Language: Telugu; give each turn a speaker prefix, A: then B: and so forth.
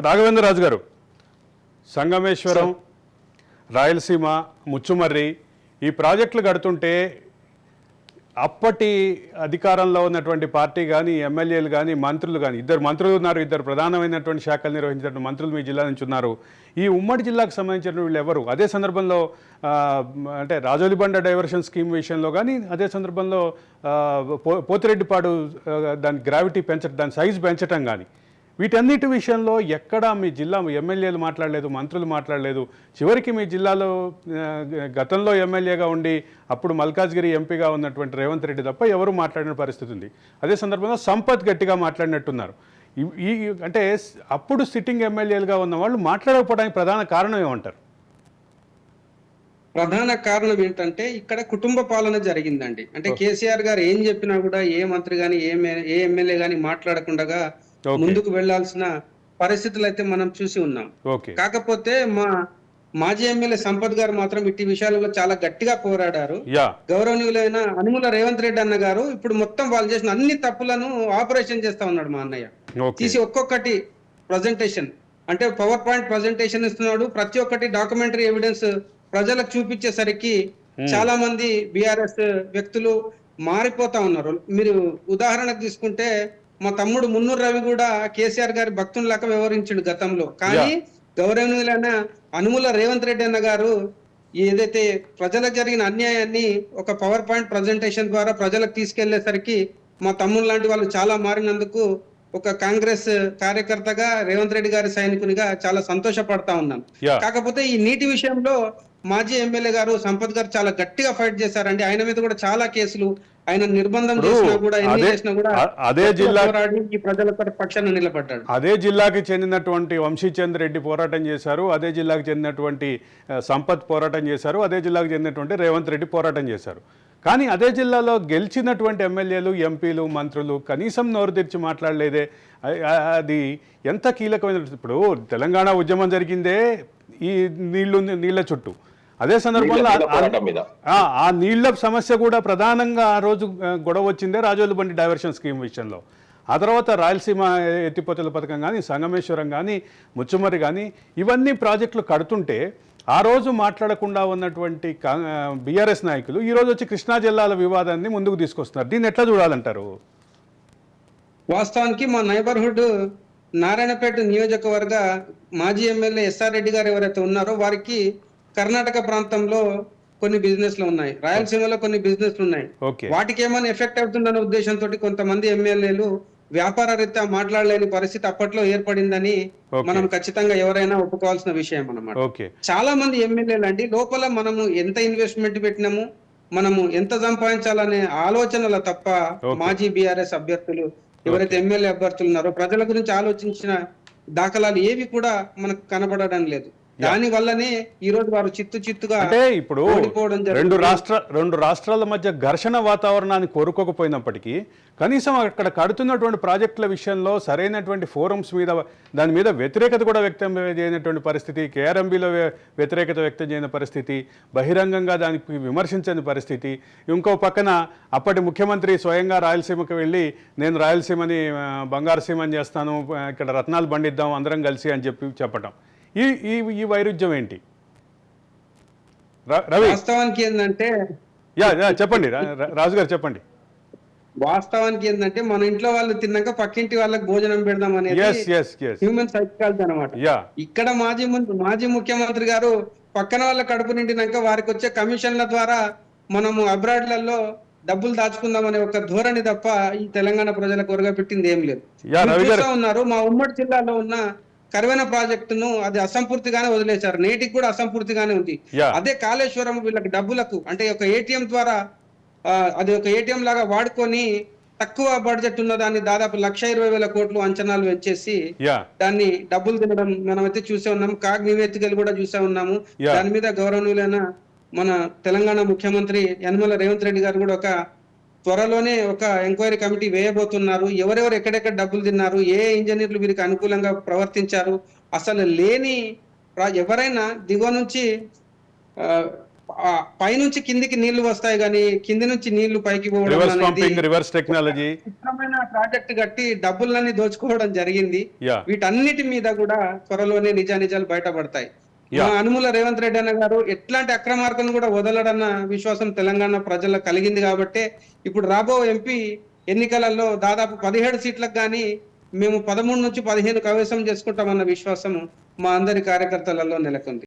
A: రాఘవేంద్రరాజు గారు, సంగమేశ్వరం, రాయలసీమ, ముచ్చుమర్రి ఈ ప్రాజెక్టులు కడుతుంటే అప్పటి అధికారంలో ఉన్నటువంటి పార్టీ కానీ, ఎమ్మెల్యేలు కానీ, మంత్రులు కానీ, ఇద్దరు మంత్రులు ఉన్నారు, ఇద్దరు ప్రధానమైనటువంటి శాఖలు నిర్వహించిన మంత్రులు మీ జిల్లా నుంచి ఉన్నారు. ఈ ఉమ్మడి జిల్లాకు సంబంధించిన వీళ్ళు ఎవరు? అదే సందర్భంలో అంటే రాజోలిబండ డైవర్షన్ స్కీమ్ విషయంలో కానీ, అదే సందర్భంలో పోతిరెడ్డిపాడు దాని గ్రావిటీ పెంచడం, దాని సైజు పెంచడం కానీ, వీటన్నిటి విషయంలో ఎక్కడా మీ జిల్లా ఎమ్మెల్యేలు మాట్లాడలేదు, మంత్రులు మాట్లాడలేదు. చివరికి మీ జిల్లాలో గతంలో ఎమ్మెల్యేగా ఉండి అప్పుడు మల్కాజ్గిరి ఎంపీగా ఉన్నటువంటి రేవంత్ రెడ్డి తప్ప ఎవరు మాట్లాడిన పరిస్థితి ఉంది. అదే సందర్భంలో సంపత్ గట్టిగా మాట్లాడినట్టున్నారు. ఈ అంటే అప్పుడు సిట్టింగ్ ఎమ్మెల్యేలుగా ఉన్న వాళ్ళు మాట్లాడకపోవడానికి ప్రధాన కారణం ఏమంటారు?
B: ప్రధాన కారణం ఏంటంటే ఇక్కడ కుటుంబ పాలన జరిగిందండి. అంటే కేసీఆర్ గారు ఏం చెప్పినా కూడా ఏ మంత్రి గాని ఏ ఎమ్మెల్యే గాని మాట్లాడకుండా ముందుకు వెళ్లాల్సిన పరిస్థితులు అయితే మనం చూసి ఉన్నాం. కాకపోతే మాజీ ఎమ్మెల్యే సంపత్ గారు మాత్రం ఇట్టి విషయాలలో చాలా గట్టిగా పోరాడారు. గౌరవనీయులైన అనుముల రేవంత్ రెడ్డి అన్న గారు ఇప్పుడు మొత్తం వాళ్ళు చేసిన అన్ని తప్పులను ఆపరేషన్ చేస్తా ఉన్నాడు మా అన్నయ్య. తీసి ఒక్కొక్కటి ప్రజెంటేషన్ అంటే పవర్ పాయింట్ ప్రజెంటేషన్ ఇస్తున్నాడు. ప్రతి ఒక్కటి డాక్యుమెంటరీ ఎవిడెన్స్ ప్రజలకు చూపించేసరికి చాలా మంది బీఆర్ఎస్ వ్యక్తులు మారిపోతా ఉన్నారు. మీరు ఉదాహరణకు తీసుకుంటే మా తమ్ముడు మున్నూరు రవి కూడా కేసీఆర్ గారి భక్తునిలాగా వ్యవహరించాడు గతంలో. కానీ గౌరవనీయులైన అనుముల రేవంత్ రెడ్డి అన్న గారు ఏదైతే ప్రజలకు జరిగిన అన్యాయాన్ని ఒక పవర్ పాయింట్ ప్రజెంటేషన్ ద్వారా ప్రజలకు తీసుకెళ్లేసరికి మా తమ్ముడు లాంటి వాళ్ళు చాలా మారినందుకు ఒక కాంగ్రెస్ కార్యకర్తగా రేవంత్ రెడ్డి గారి సైనికునిగా చాలా సంతోషపడతా ఉన్నాను. కాకపోతే ఈ నీటి విషయంలో మాజీ ఎమ్మెల్యే గారు సంపత్ గారు చాలా గట్టిగా ఫైట్ చేశారండి. ఆయన మీద కూడా చాలా కేసులు, ఆయన నిర్బంధం చేసినా కూడా ఎన్ని చేసినా కూడా
A: అదే జిల్లా
B: ఈ ప్రజల పక్షాన నిలబడ్డాడు.
A: అదే జిల్లాకి చెందినటువంటి వంశీచంద్ర రెడ్డి పోరాటం చేశారు, అదే జిల్లాకు చెందినటువంటి సంపత్ పోరాటం చేశారు, అదే జిల్లాకు చెందినటువంటి రేవంత్ రెడ్డి పోరాటం చేశారు. కానీ అదే జిల్లాలో గెలిచినటువంటి ఎమ్మెల్యేలు, ఎంపీలు, మంత్రులు కనీసం నోరు తెరిచి మాట్లాడలేదే. అది ఎంత కీలకమైన. ఇప్పుడు తెలంగాణ ఉద్యమం జరిగిందే ఈ నీళ్ల చుట్టూ. అదే సందర్భంలో ఆ నీళ్ల సమస్య కూడా ప్రధానంగా ఆ రోజు గొడవ వచ్చిందే రాజోలిబండి డైవర్షన్ స్కీమ్ విషయంలో. ఆ తర్వాత రాయలసీమ ఎత్తిపోతల పథకం కానీ, సంగమేశ్వరం కానీ, ముచ్చుమర్రి కానీ ఇవన్నీ ప్రాజెక్టులు కడుతుంటే ఆ రోజు మాట్లాడకుండా ఉన్నటువంటి బీఆర్ఎస్ నాయకులు ఈరోజు వచ్చి కృష్ణా జిల్లాల వివాదాన్ని ముందుకు తీసుకొస్తున్నారు. దీన్ని ఎట్లా చూడాలంటారు?
B: వాస్తవానికి మా నైబర్హుడ్ నారాయణపేట నియోజకవర్గ మాజీ ఎమ్మెల్యే ఎస్ఆర్ రెడ్డి గారు ఎవరైతే ఉన్నారో వారికి కర్ణాటక ప్రాంతంలో కొన్ని బిజినెస్లు ఉన్నాయి, రాయలసీమలో కొన్ని బిజినెస్లు ఉన్నాయి. వాటికి ఏమైనా ఎఫెక్ట్ అవుతుందనే ఉద్దేశంతో కొంతమంది ఎమ్మెల్యేలు వ్యాపార రీత్యా మాట్లాడలేని పరిస్థితి అప్పట్లో ఏర్పడిందని మనం ఖచ్చితంగా ఎవరైనా ఒప్పుకోవాల్సిన విషయం అన్నమాట. చాలా మంది ఎమ్మెల్యేలు అండి లోపల మనము ఎంత ఇన్వెస్ట్మెంట్ పెట్టినాము, మనము ఎంత సంపాదించాలనే ఆలోచనల తప్ప మాజీ బీఆర్ఎస్ అభ్యర్థులు ఎవరైతే ఎమ్మెల్యే అభ్యర్థులు ఉన్నారో ప్రజల గురించి ఆలోచించిన దాఖలాలు ఏవి కూడా మనకు కనబడడం లేదు. దాని వల్లనే ఈ రోజు వారు చిత్తుగా
A: అంటే ఇప్పుడు రెండు రాష్ట్రాల మధ్య ఘర్షణ వాతావరణాన్ని కోరుకోకపోయినప్పటికీ కనీసం అక్కడ కడుతున్నటువంటి ప్రాజెక్టుల విషయంలో సరైనటువంటి ఫోరమ్స్ మీద దాని మీద వ్యతిరేకత కూడా వ్యక్తం చేయనటువంటి పరిస్థితి, కేఆర్ఎంబీలో వ్యతిరేకత వ్యక్తం చేయని పరిస్థితి, బహిరంగంగా దానికి విమర్శించని పరిస్థితి. ఇంకో పక్కన అప్పటి ముఖ్యమంత్రి స్వయంగా రాయలసీమకు వెళ్ళి నేను రాయలసీమని బంగారు సీమని చేస్తాను, ఇక్కడ రత్నాలు పండిద్దాం అందరం కలిసి అని చెప్పటం. ఈ వైరుధ్యం ఏంటి రవి?
B: వాస్తవానికి ఏంటంటే
A: చెప్పండి రాజు గారు, చెప్పండి.
B: వాస్తవానికి ఏంటంటే మన ఇంట్లో వాళ్ళు తిన్నాక పక్కింటి వాళ్ళకి భోజనం పెడదాం అనేది హ్యూమన్ సైకాలజీ అనమాట. ఇక్కడ మాజీ ముఖ్యమంత్రి గారు పక్కన వాళ్ళ కడుపు నిండినాక వారికి వచ్చే కమిషన్ల ద్వారా మనము అబ్రాడ్లలో డబ్బులు దాచుకుందాం అనే ఒక ధోరణి తప్ప ఈ తెలంగాణ ప్రజలకు ఒరగపెట్టింది ఏం లేదు. ఉన్నారు మా ఉమ్మడి జిల్లాలో ఉన్న కరువైన ప్రాజెక్టును అది అసంపూర్తిగానే వదిలేశారు, నేటికి కూడా అసంపూర్తిగానే ఉంది. అదే కాళేశ్వరం వీళ్ళకి డబ్బులకు అంటే ఒక ఏటీఎం ద్వారా అది ఒక ఏటీఎం లాగా వాడుకొని తక్కువ బడ్జెట్ ఉన్న దాన్ని దాదాపు 1,20,000 కోట్లు అంచనాలు వెంచేసి దాన్ని డబ్బులు తినడం మనమైతే చూసే ఉన్నాము. కాగ్ నివేదికలు కూడా చూసే ఉన్నాము. దాని మీద గౌరవనీయులైన మన తెలంగాణ ముఖ్యమంత్రి యనమల రేవంత్ రెడ్డి గారు కూడా త్వరలోనే ఒక ఎంక్వైరీ కమిటీ వేయబోతున్నారు. ఎవరెవరు ఎక్కడెక్కడ డబ్బులు తిన్నారు, ఏ ఇంజనీర్లు వీరికి అనుకూలంగా ప్రవర్తించారు, అసలు లేని ఎవరైనా దిగువ నుంచి పైనుంచి కిందికి నీళ్లు వస్తాయి కానీ కింది నుంచి నీళ్లు పైకి పోవడం
A: రివర్స్
B: అనేది
A: పంపింగ్, రివర్స్ టెక్నాలజీ.
B: ఉత్తమమైన ప్రాజెక్ట్ కట్టి డబ్బులన్నీ దోచుకోవడం జరిగింది.
A: యా
B: వీటన్నిటి మీద కూడా త్వరలోనే నిజానిజాలు బయటపడతాయి.
A: యా
B: మా అనుముల రేవంత్ రెడ్డి అన్న గారు ఎట్లాంటి అక్రమార్కను కూడా వదలడన్న విశ్వాసం తెలంగాణ ప్రజల్లో కలిగింది కాబట్టి ఇప్పుడు రాబో ఎంపీ ఎన్నికలలో దాదాపు 17 సీట్లకు గానీ మేము 13 నుంచి 15 కైవసం చేసుకుంటామన్న విశ్వాసం మా అందరి కార్యకర్తలలో నెలకొంది.